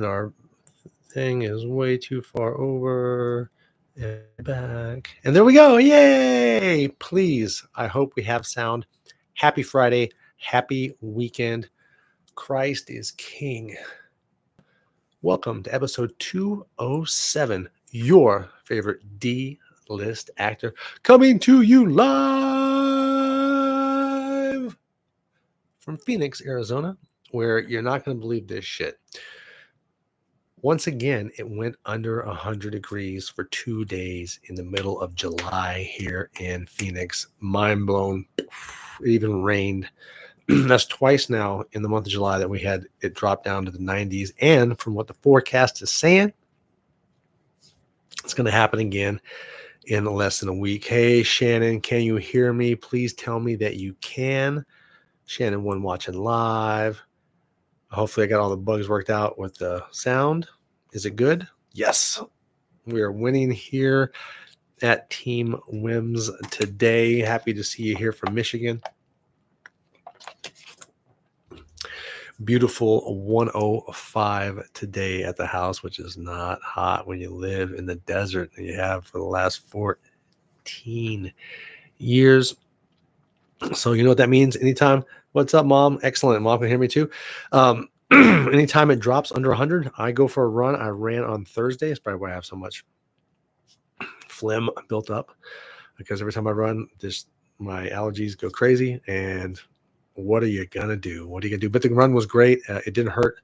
Our thing is way too far over and back. And there we go. Yay! Please, I hope we have sound. Happy Friday. Happy weekend. Christ is King. Welcome to episode 207. Your favorite D-list actor coming to you live from Phoenix, Arizona, where you're not going to believe this shit. Once again, it went under 100 degrees for 2 days in the middle of July here in Phoenix. Mind blown. It even rained. That's twice now in the month of July that we had it drop down to the 90s. And from what the forecast is saying, it's going to happen again in less than a week. Hey, Shannon, can you hear me? Please tell me that you can. Shannon, one watching live. Hopefully I got all the bugs worked out with the sound. Is it good? Yes. We are winning here at Team Wimbs today. Happy to see you here from Michigan. Beautiful 105 today at the house, which is not hot when you live in the desert and you have for the last 14 years. So you know what that means? Anytime. What's up, Mom? Excellent. Mom can hear me too. Anytime it drops under 100, I go for a run. I ran on Thursday. It's probably why I have so much phlegm built up, because every time I run, just my allergies go crazy. And what are you gonna do? What are you gonna do? But the run was great. It didn't hurt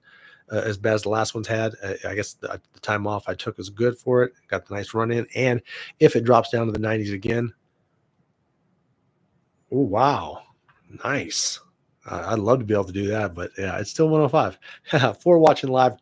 as bad as the last ones had. I guess the time off I took was good for it. Got the nice run in. And if it drops down to the 90s again, oh wow, nice. I'd love to be able to do that, but yeah, it's still 105. For watching live,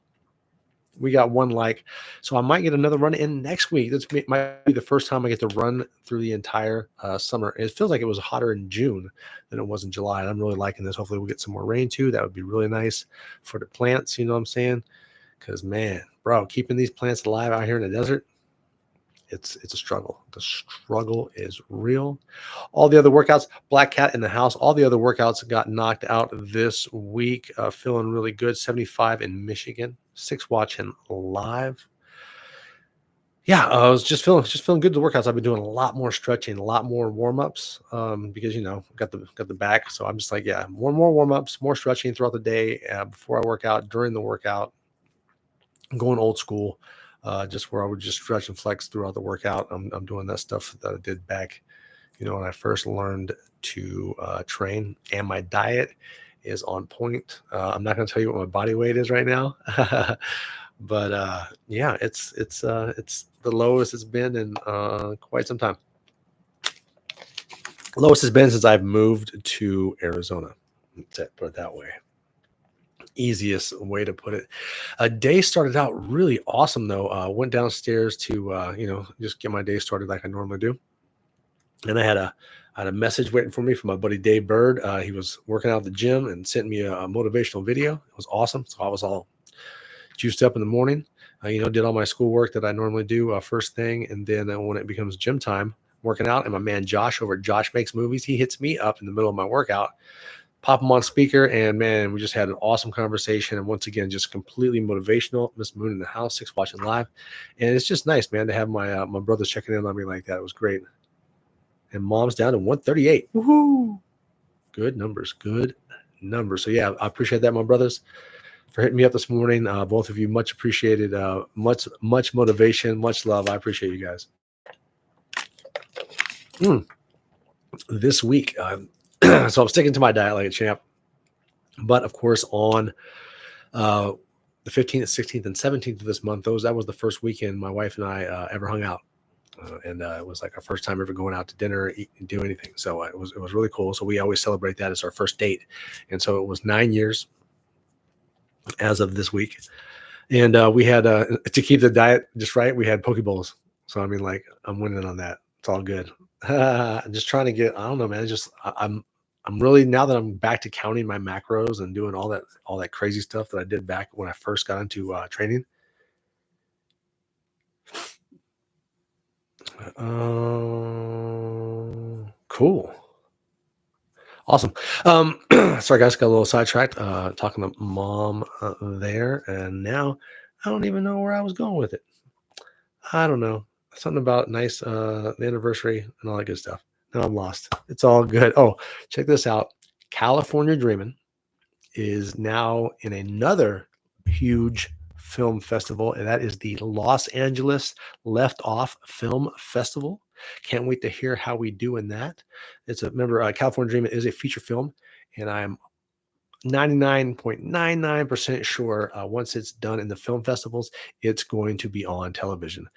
we got one like, so I might get another run in next week. This might be the first time I get to run through the entire summer. It feels like it was hotter in June than it was in July. And I'm really liking this. Hopefully we'll get some more rain too. That would be really nice for the plants. You know what I'm saying? Because man, bro, keeping these plants alive out here in the desert, it's a struggle. The struggle is real. All the other workouts, Black Cat in the house, all the other workouts got knocked out this week. Feeling really good. 75 in Michigan. 6 watching live. Yeah, I was just feeling good. The workouts, I've been doing a lot more stretching, a lot more warm-ups, because got the back. So I'm just like, yeah, more warm-ups, more stretching throughout the day before I work out, during the workout. I'm going old school. Just where I would just stretch and flex throughout the workout. I'm doing that stuff that I did back, when I first learned to train, and my diet is on point. I'm not going to tell you what my body weight is right now, but yeah, it's the lowest it's been in quite some time. Lowest has been since I've moved to Arizona. Let's put it that way. Easiest way to put it. A day started out really awesome though. Went downstairs to just get my day started like I normally do, and I had a message waiting for me from my buddy Dave Bird. He was working out at the gym and sent me a motivational video. It was awesome. So I was all juiced up in the morning. Did all my schoolwork that I normally do first thing, and then when it becomes gym time, working out, and my man Josh over at Josh Makes Movies, he hits me up in the middle of my workout. Pop him on speaker, and man, we just had an awesome conversation. And once again, just completely motivational. Miss Moon in the house, 6 watching live, and it's just nice, man, to have my my brothers checking in on me like that. It was great. And Mom's down to 138. Woohoo! Good numbers, good numbers. So yeah, I appreciate that, my brothers, for hitting me up this morning. Both of you, much appreciated. Much motivation, much love. I appreciate you guys. This week. So I'm sticking to my diet like a champ. But of course, on the 15th, 16th, and 17th of this month, that was the first weekend my wife and I ever hung out. And it was like our first time ever going out to dinner, eat, and do anything. So it was really cool. So we always celebrate that as our first date. And so it was 9 years as of this week. And we had, to keep the diet just right, we had poke bowls. So I mean, like, I'm winning on that. It's all good. I'm just trying to get, I don't know, man. I'm really, now that I'm back to counting my macros and doing all that crazy stuff that I did back when I first got into training. Cool. Awesome. Sorry guys, got a little sidetracked talking to Mom there, and now I don't even know where I was going with it. I don't know. Something about nice the anniversary and all that good stuff. No, I'm lost. It's all good. Oh, check this out. California Dreamin' is now in another huge film festival, and that is the Los Angeles Left Off Film Festival. Can't wait to hear how we do in that. Remember, California Dreamin' is a feature film, and I'm 99.99% sure once it's done in the film festivals, it's going to be on television.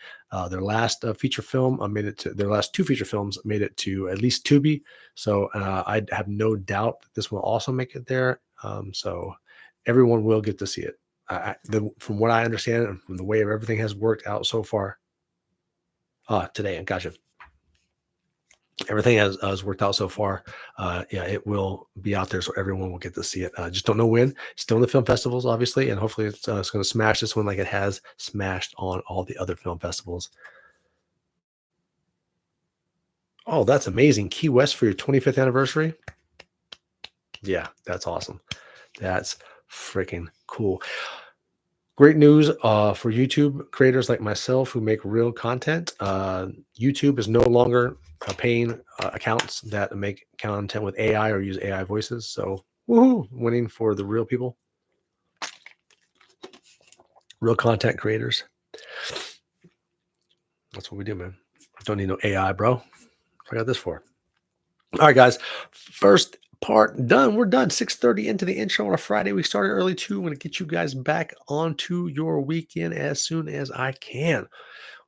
Their last feature film made it to their last two feature films made it to at least Tubi. So I have no doubt that this will also make it there. So everyone will get to see it. From what I understand and from the way everything has worked out so far today, and gotcha. Everything has worked out so far. Yeah, it will be out there, so everyone will get to see it. Just don't know when. Still in the film festivals, obviously, and hopefully it's going to smash this one like it has smashed on all the other film festivals. Oh, that's amazing! Key West for your 25th anniversary. Yeah, that's awesome. That's freaking cool. Great news for YouTube creators like myself who make real content. YouTube is no longer paying accounts that make content with AI or use AI voices. So, woohoo, winning for the real people, real content creators. That's what we do, man. Don't need no AI, bro. I got this for. All right, guys. First part done. We're done. 6:30 into the intro on a Friday. We started early too. I'm going to get you guys back onto your weekend as soon as I can.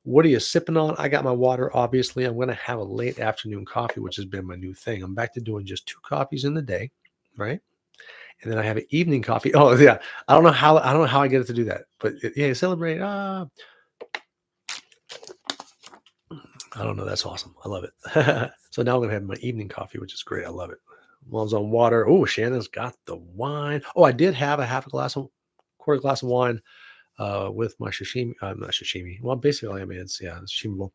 What are you sipping on? I got my water, obviously. I'm going to have a late afternoon coffee, which has been my new thing. I'm back to doing just 2 coffees in the day, right? And then I have an evening coffee. Oh, yeah. I don't know how I get it to do that. But yeah, celebrate. I don't know. That's awesome. I love it. So now I'm going to have my evening coffee, which is great. I love it. Mom's on water. Oh, Shannon's got the wine. Oh, I did have a quarter glass of wine with my sashimi. Not sashimi. Well, basically, I mean, it's sashimi bowl.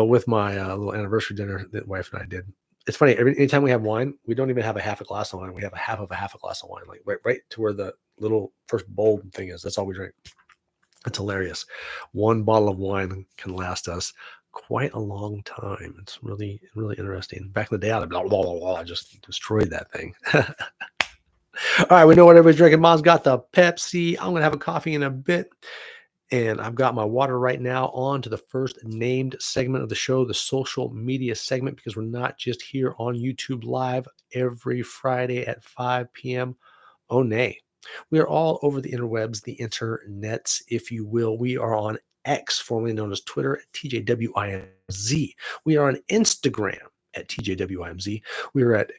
With my little anniversary dinner that wife and I did. It's funny. Anytime we have wine, we don't even have a half a glass of wine. We have a half a glass of wine, like right to where the little first bowl thing is. That's all we drink. It's hilarious. One bottle of wine can last us quite a long time. It's really, really interesting. Back in the day, I just destroyed that thing. All right, we know what everybody's drinking. Mom's got the Pepsi. I'm gonna have a coffee in a bit. And I've got my water right now on to the first named segment of the show, the social media segment, because we're not just here on YouTube Live every Friday at 5 p.m. Oh, nay. We are all over the interwebs, the internets, if you will. We are on X, formerly known as Twitter, at TJWIMZ. We are on Instagram at TJWIMZ. We are at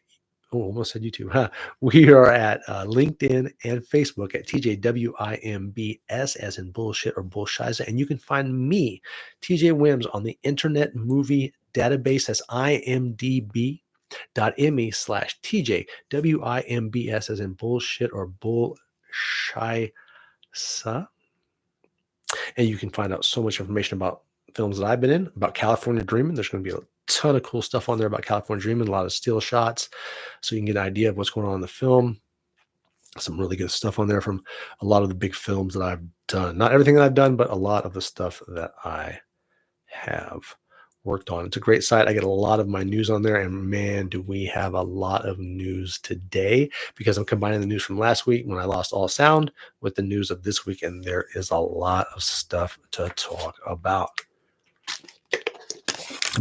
almost said YouTube. Huh? We are at LinkedIn and Facebook at TJWIMBS, as in bullshit or bullshiza. And you can find me, TJ Wimbs, on the Internet Movie Database. That's imdb.me/TJWIMBS, as in bullshit or bullshiza. And you can find out so much information about films that I've been in, about California Dreamin'. There's going to be a ton of cool stuff on there about California Dreamin', a lot of still shots, so you can get an idea of what's going on in the film. Some really good stuff on there from a lot of the big films that I've done. Not everything that I've done, but a lot of the stuff that I have worked on. It's a great site. I get a lot of my news on there, and man, do we have a lot of news today, because I'm combining the news from last week when I lost all sound with the news of this week, and there is a lot of stuff to talk about.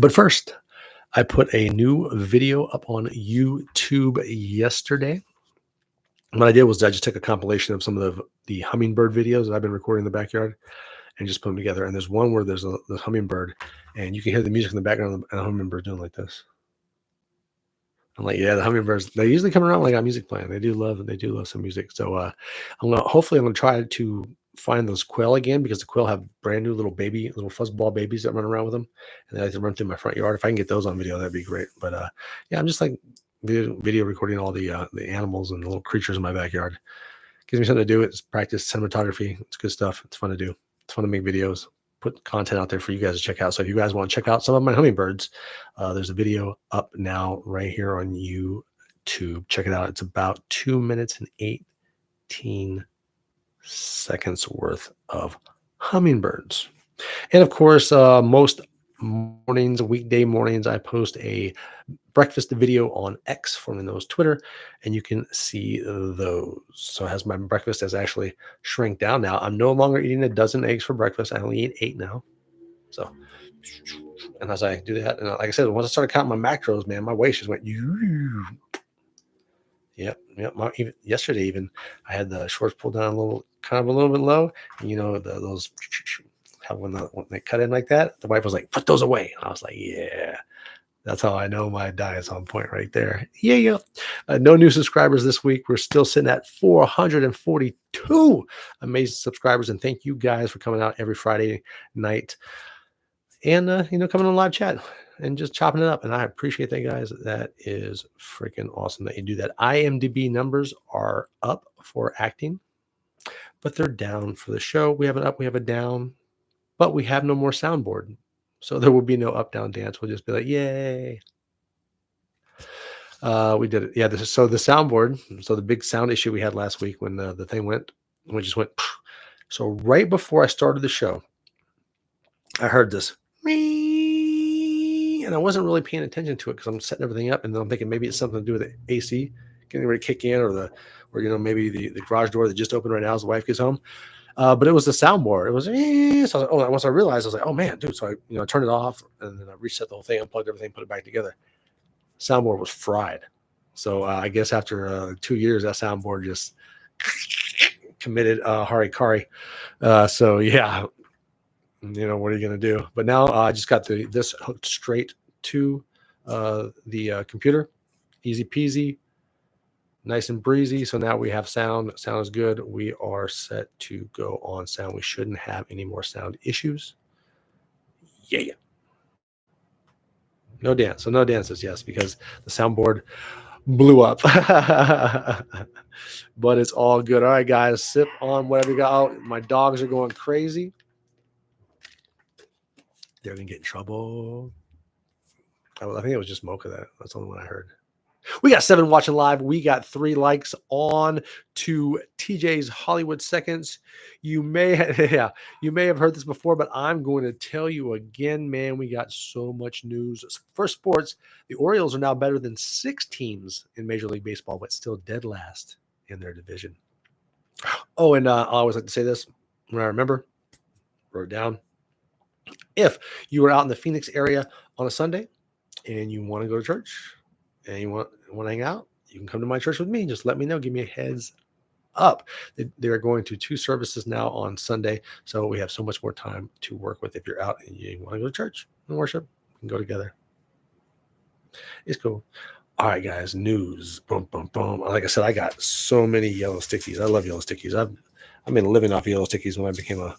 But first, I put a new video up on YouTube yesterday. What I did was I just took a compilation of some of the hummingbird videos that I've been recording in the backyard and just put them together. And there's one where there's the hummingbird, and you can hear the music in the background, and the hummingbird doing like this. I'm like, yeah, the hummingbirds, they usually come around when I got music playing. They do love some music. So hopefully I'm gonna try to find those quail again, because the quail have brand new little fuzzball babies that run around with them, and they like to run through my front yard. If I can get those on video, that'd be great. But yeah, I'm just like video recording all the animals and the little creatures in my backyard. Gives me something to do. It's practice cinematography. It's good stuff. It's fun to do. It's fun to make videos, put content out there for you guys to check out. So if you guys want to check out some of my hummingbirds, there's a video up now right here on YouTube. Check it out. It's about 2 minutes and 18 seconds worth of hummingbirds. And of course, most mornings, weekday mornings, I post a breakfast video on X, formerly known as Twitter, and you can see those. So as my breakfast has actually shrank down now, I'm no longer eating a dozen eggs for breakfast. I only eat 8 now. So, and as I do that, and like I said, once I started counting my macros, man, my waist just went. Yep. Even yesterday, I had the shorts pulled down a little bit low. And, those how when they cut in like that, the wife was like, "Put those away." And I was like, "Yeah." That's how I know my diet's on point right there. Yeah. No new subscribers this week. We're still sitting at 442 amazing subscribers. And thank you guys for coming out every Friday night and, coming on live chat and just chopping it up. And I appreciate that, guys. That is freaking awesome that you do that. IMDb numbers are up for acting, but they're down for the show. We have an up, we have a down, but we have no more soundboard. So there will be no up, down dance. We'll just be like, yay. We did it. Yeah. So the soundboard. So the big sound issue we had last week when the thing went, we just went. So right before I started the show, I heard this, and I wasn't really paying attention to it because I'm setting everything up, and then I'm thinking maybe it's something to do with the AC getting ready to kick in, or maybe the garage door that just opened right now as the wife gets home. But it was the soundboard. It was, so I was like, once I realized, I was like, oh man, dude. So I turned it off, and then I reset the whole thing, unplugged everything, put it back together. Soundboard was fried. So I guess after 2 years, that soundboard just committed harikari. So yeah, what are you going to do? But now I just got this hooked straight to the computer. Easy peasy, nice and breezy. So now we have sound. Sound is good. We are set to go on sound. We shouldn't have any more sound issues. Yeah. No dance. So no dances, yes, because the soundboard blew up. But it's all good. All right, guys, sip on whatever you got. Oh, my dogs are going crazy. They're going to get in trouble. I think it was just Mocha. That's the only one I heard. We got 7 watching live. We got 3 likes on to TJ's Hollywood Seconds. You may have heard this before, but I'm going to tell you again, man. We got so much news. For sports, the Orioles are now better than 6 teams in Major League Baseball, but still dead last in their division. Oh, and I always like to say this when I remember, wrote it down. If you are out in the Phoenix area on a Sunday and you want to go to church and you want to hang out, you can come to my church with me. Just let me know. Give me a heads up. They're going to 2 services now on Sunday. So we have so much more time to work with. If you're out and you want to go to church and worship, we can go together. It's cool. All right, guys, news. Boom, boom, boom. Like I said, I got so many yellow stickies. I love yellow stickies. I've been living off yellow stickies when I became a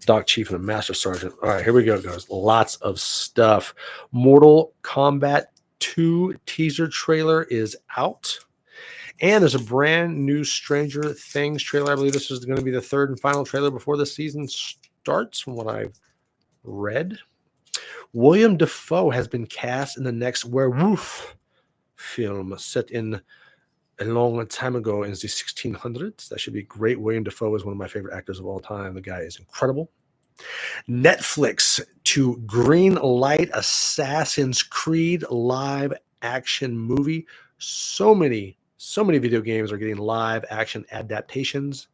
doc chief and a master sergeant. All right, here we go, guys. Lots of stuff. Mortal Kombat 2 teaser trailer is out. And there's a brand new Stranger Things trailer. I believe this is going to be the 3rd and final trailer before the season starts, from what I've read. William Dafoe has been cast in the next Werewolf film set in a long time ago in the 1600s. That should be great. William Dafoe is one of my favorite actors of all time. The guy is incredible. Netflix to green light Assassin's Creed live action movie. So many video games are getting live action adaptations.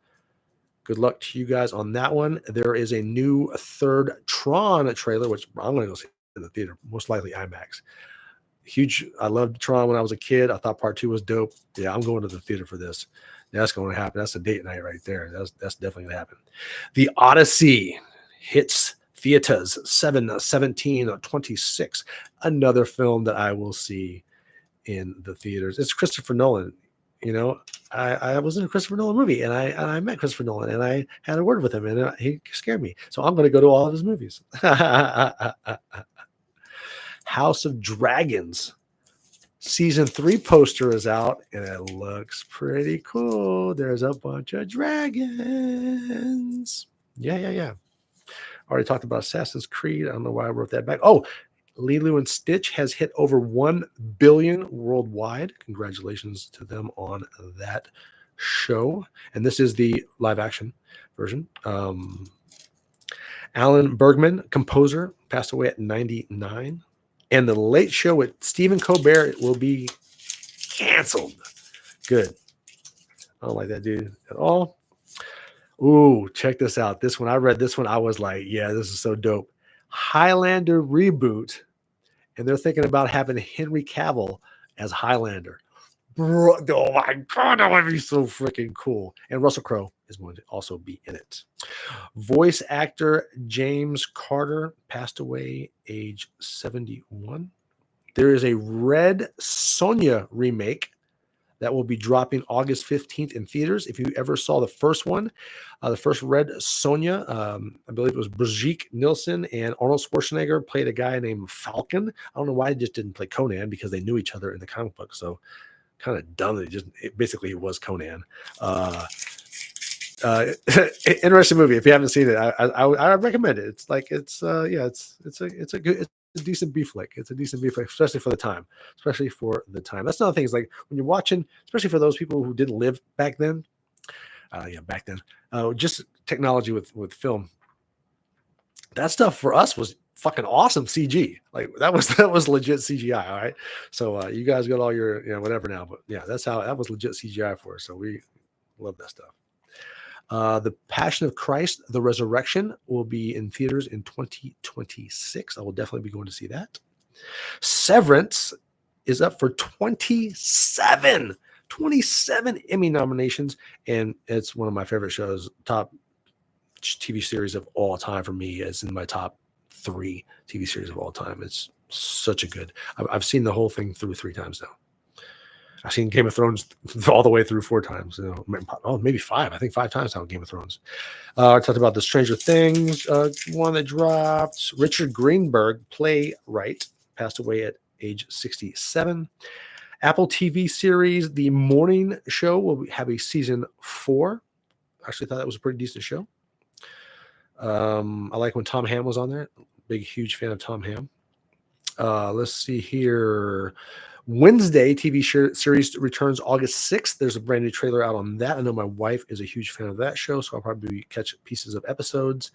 Good luck to you guys on that one. There is a new 3rd Tron trailer, which I'm going to go see in the theater, most likely IMAX. Huge. I loved Tron when I was a kid. I thought part 2 was dope. Yeah, I'm going to the theater for this. That's going to happen. That's a date night right there. That's definitely going to happen. The Odyssey hits theaters 7/17/26. Another film that I will see in the theaters. It's Christopher Nolan. I was in a Christopher Nolan movie, and I met Christopher Nolan, and I had a word with him, and he scared me. So I'm going to go to all of his movies. House of Dragons season 3 poster is out, and it looks pretty cool. There's a bunch of dragons. Yeah. Already talked about Assassin's Creed. I don't know why I wrote that back. Oh, Lilo and Stitch has hit over 1 billion worldwide. Congratulations to them on that show, and this is the live action version. Alan Bergman, composer, passed away at 99. And The Late Show with Stephen Colbert will be canceled. Good. I don't like that dude at all. Ooh, check this out. This one, I read this one. I was like, yeah, this is so dope. Highlander reboot. And they're thinking about having Henry Cavill as Highlander. Bro, oh my God, that would be so freaking cool. And Russell Crowe is going to also be in it. Voice actor James Carter passed away, age 71. There is a Red Sonja remake that will be dropping August 15th in theaters. If you ever saw the first one, the first Red Sonja, I believe it was Brigitte Nielsen and Arnold Schwarzenegger played a guy named Falcon. I don't know why they just didn't play Conan, because they knew each other in the comic book. So kind of dumb. Basically it was Conan. Interesting movie. If you haven't seen it, I recommend it. It's like it's a decent B flick. It's a decent B flick, especially for the time. That's another thing. Is like when you're watching, especially for those people who didn't live back then. Back then, just technology with film. That stuff for us was fucking awesome CG. Like that was legit CGI. All right. So you guys got all your whatever now, but yeah, that was legit CGI for us. So we love that stuff. The Passion of Christ, The Resurrection, will be in theaters in 2026. I will definitely be going to see that. Severance is up for 27 Emmy nominations, and it's one of my favorite shows, top TV series of all time for me. It's in my top 3 TV series of all time. It's such a good. I've seen the whole thing through 3 times now. I've seen Game of Thrones all the way through 4 times. Maybe 5. I think 5 times now. Game of Thrones. I talked about the Stranger Things one that dropped. Richard Greenberg, playwright, passed away at age 67. Apple TV series The Morning Show will have a season 4. I actually thought that was a pretty decent show. I like when Tom Ham was on there. Big, huge fan of Tom Ham. Let's see here. Wednesday TV series returns August 6th. There's a brand new trailer out on that. I know my wife is a huge fan of that show, so I'll probably catch pieces of episodes.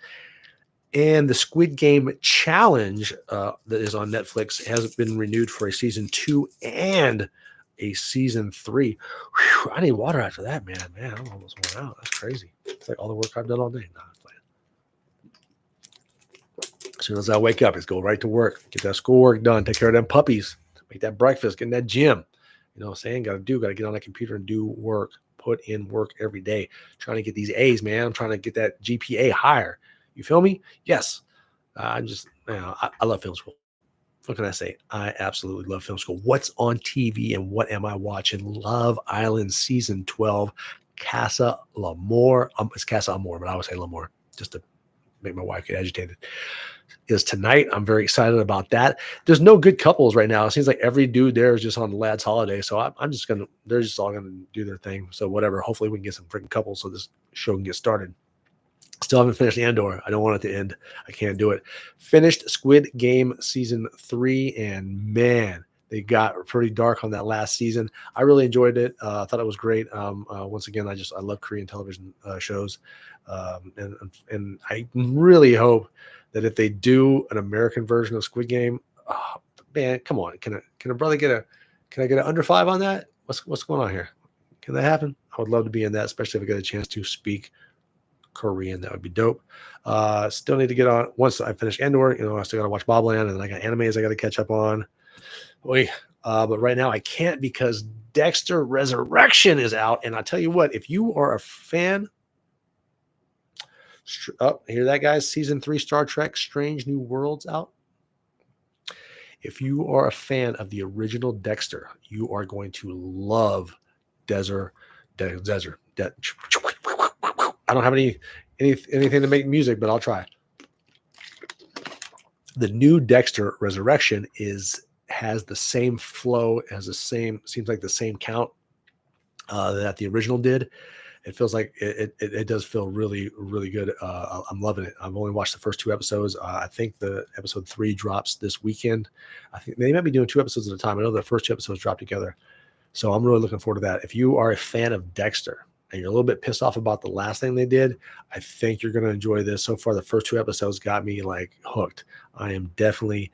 And the Squid Game Challenge that is on Netflix has been renewed for a season 2 and a season 3. Whew, I need water after that, man. I'm almost worn out. That's crazy. It's like all the work I've done all day. No, I'm playing. As soon as I wake up, it's go right to work. Get that schoolwork done. Take care of them puppies. Make that breakfast, get in that gym. You know what I'm saying? Got to get on that computer and do work. Put in work every day. Trying to get these A's, man. I'm trying to get that GPA higher. You feel me? Yes. I love film school. What can I say? I absolutely love film school. What's on TV and what am I watching? Love Island season 12. Casa L'Amour. It's Casa Amor, but I always say L'Amour just to make my wife get agitated. Is tonight. I'm very excited about that. There's no good couples right now. It seems like every dude there is just on the lad's holiday. So they're just all gonna do their thing. So whatever. Hopefully we can get some freaking couples so this show can get started. Still haven't finished Andor. I don't want it to end. I can't do it. Finished Squid Game season 3, and man, they got pretty dark on that last season. I really enjoyed it. I thought it was great. Once again, I love Korean television shows, and I really hope that if they do an American version of Squid Game, man, come on, can a brother can I get an under 5 on that? What's going on here? Can that happen? I would love to be in that, especially if I get a chance to speak Korean. That would be dope. Still need to get on once I finish Andor. I still got to watch Bobland, and then I got animes I got to catch up on. But right now I can't because Dexter Resurrection is out, and I tell you what, if you are a fan. Hear that, guys? Season 3 Star Trek Strange New Worlds out. If you are a fan of the original Dexter, you are going to love Desert. I don't have anything to make music, but I'll try. The new Dexter Resurrection has the same flow, seems like the same count that the original did. It feels like it does feel really, really good. I'm loving it. I've only watched the first 2 episodes. I think the episode 3 drops this weekend. I think they might be doing 2 episodes at a time. I know the first 2 episodes drop together. So I'm really looking forward to that. If you are a fan of Dexter, and you're a little bit pissed off about the last thing they did, I think you're going to enjoy this. So far, the first 2 episodes got me like hooked. I am definitely,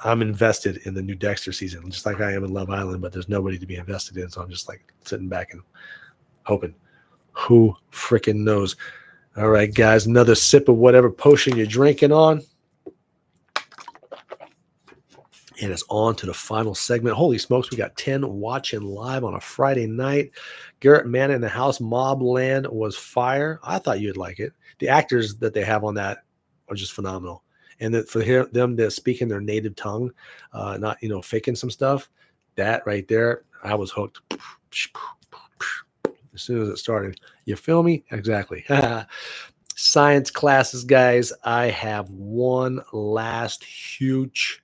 I'm invested in the new Dexter season, just like I am in Love Island, but there's nobody to be invested in. So I'm just like sitting back and hoping. Who freaking knows? All right, guys, another sip of whatever potion you're drinking on. And it's on to the final segment. Holy smokes, we got 10 watching live on a Friday night. Garrett Mann in the house. Mobland was fire. I thought you'd like it. The actors that they have on that are just phenomenal. And that for them to speak in their native tongue, not, faking some stuff, that right there, I was hooked. As soon as it started. You feel me? Exactly. Science classes, guys. I have one last huge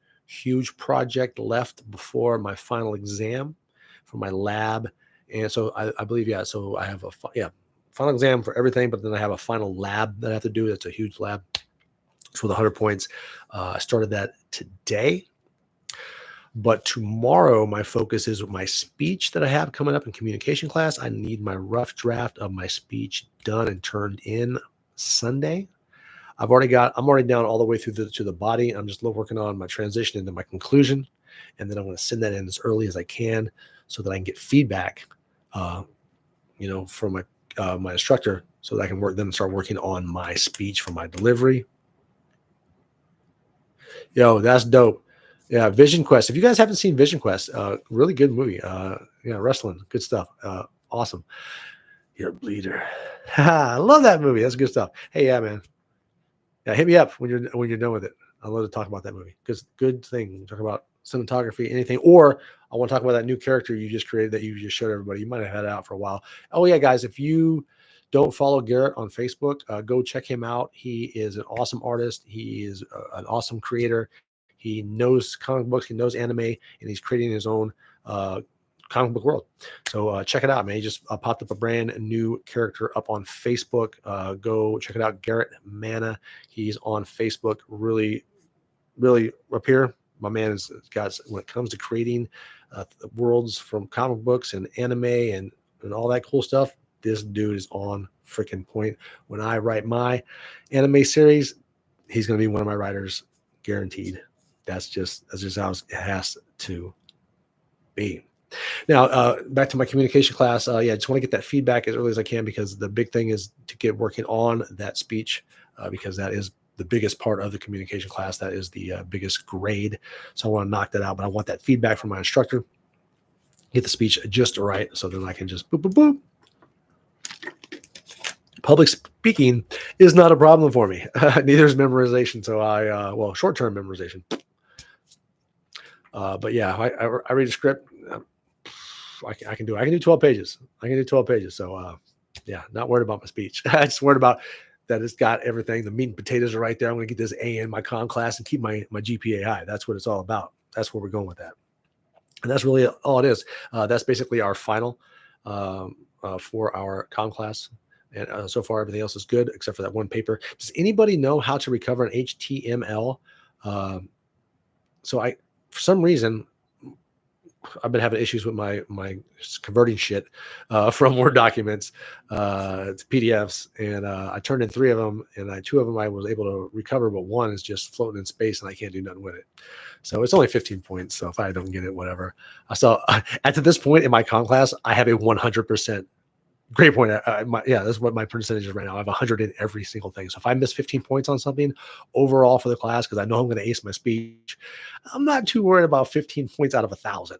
project left before my final exam for my lab. And so I believe, so I have final exam for everything, but then I have a final lab that I have to do. That's a huge lab. It's with 100 points. I started that today. But tomorrow, my focus is with my speech that I have coming up in communication class. I need my rough draft of my speech done and turned in Sunday. I'm already down all the way through to the body. I'm just working on my transition into my conclusion. And then I'm going to send that in as early as I can so that I can get feedback, from my instructor so that I can start working on my speech for my delivery. Yo, that's dope. Yeah, Vision Quest. If you guys haven't seen Vision Quest, really good movie. Wrestling, good stuff. Awesome. You're a bleeder. I love that movie. That's good stuff. Hey, yeah, man. Yeah, hit me up when you're done with it. I love to talk about that movie because good thing. Talk about cinematography, anything, or I want to talk about that new character you just created that you just showed everybody. You might have had it out for a while. Oh yeah, guys, if you don't follow Garrett on Facebook, go check him out. He is an awesome artist. He is an awesome creator. He knows comic books. He knows anime, and he's creating his own comic book world. So check it out, man. He just popped up a brand new character up on Facebook. Go check it out. Garrett Manna. He's on Facebook. Really, really up here. My man has got, when it comes to creating worlds from comic books and anime and all that cool stuff, this dude is on freaking point. When I write my anime series, he's going to be one of my writers, guaranteed. That's just how it has to be. Now, back to my communication class. I just want to get that feedback as early as I can because the big thing is to get working on that speech because that is the biggest part of the communication class. That is the biggest grade. So I want to knock that out, but I want that feedback from my instructor. Get the speech just right so then I can just boop, boop, boop. Public speaking is not a problem for me. Neither is memorization. So short-term memorization. But yeah, I read a script. I can do 12 pages. I can do 12 pages. So not worried about my speech. I just worried about that it's got everything. The meat and potatoes are right there. I'm going to get this A in my comm class and keep my GPA high. That's what it's all about. That's where we're going with that. And that's really all it is. That's basically our final for our comm class. And so far, everything else is good except for that one paper. Does anybody know how to recover an HTML? For some reason, I've been having issues with my converting shit from Word documents to PDFs, and I turned in 3 of them, and 2 of them I was able to recover, but 1 is just floating in space, and I can't do nothing with it. So it's only 15 points. So if I don't get it, whatever. So at this point in my comm class, I have a 100% grade point. That's what my percentage is right now. I have 100 in every single thing. So if I miss 15 points on something overall for the class, because I know I'm going to ace my speech, I'm not too worried about 15 points out of 1,000.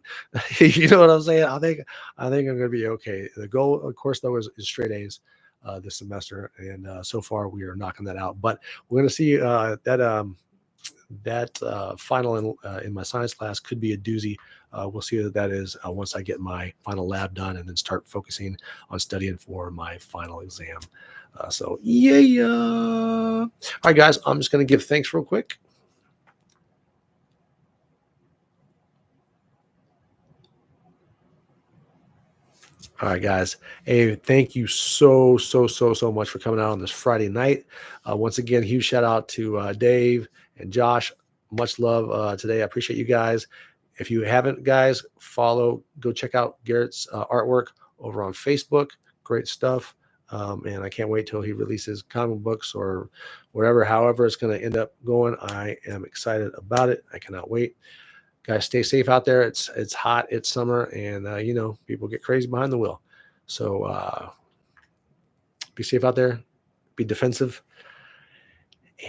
You know what I'm saying? I think I'm going to be okay. The goal, of course, though, is straight A's this semester, and so far we are knocking that out. But we're going to see that final in my science class could be a doozy. We'll see what that is once I get my final lab done and then start focusing on studying for my final exam. All right, guys, I'm just going to give thanks real quick. All right, guys. Hey, thank you so much for coming out on this Friday night. Once again, huge shout out to Dave and Josh. Much love today. I appreciate you guys. If you haven't, guys, go check out Garrett's artwork over on Facebook. great stuff. And I can't wait till he releases comic books or whatever, however it's going to end up going. I am excited about it. I cannot wait. Guys, stay safe out there. It's hot. It's summer, and people get crazy behind the wheel. So be safe out there. Be defensive.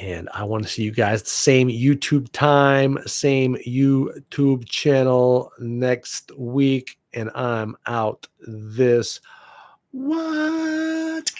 And I want to see you guys the same YouTube time, same YouTube channel next week. And I'm out this. What?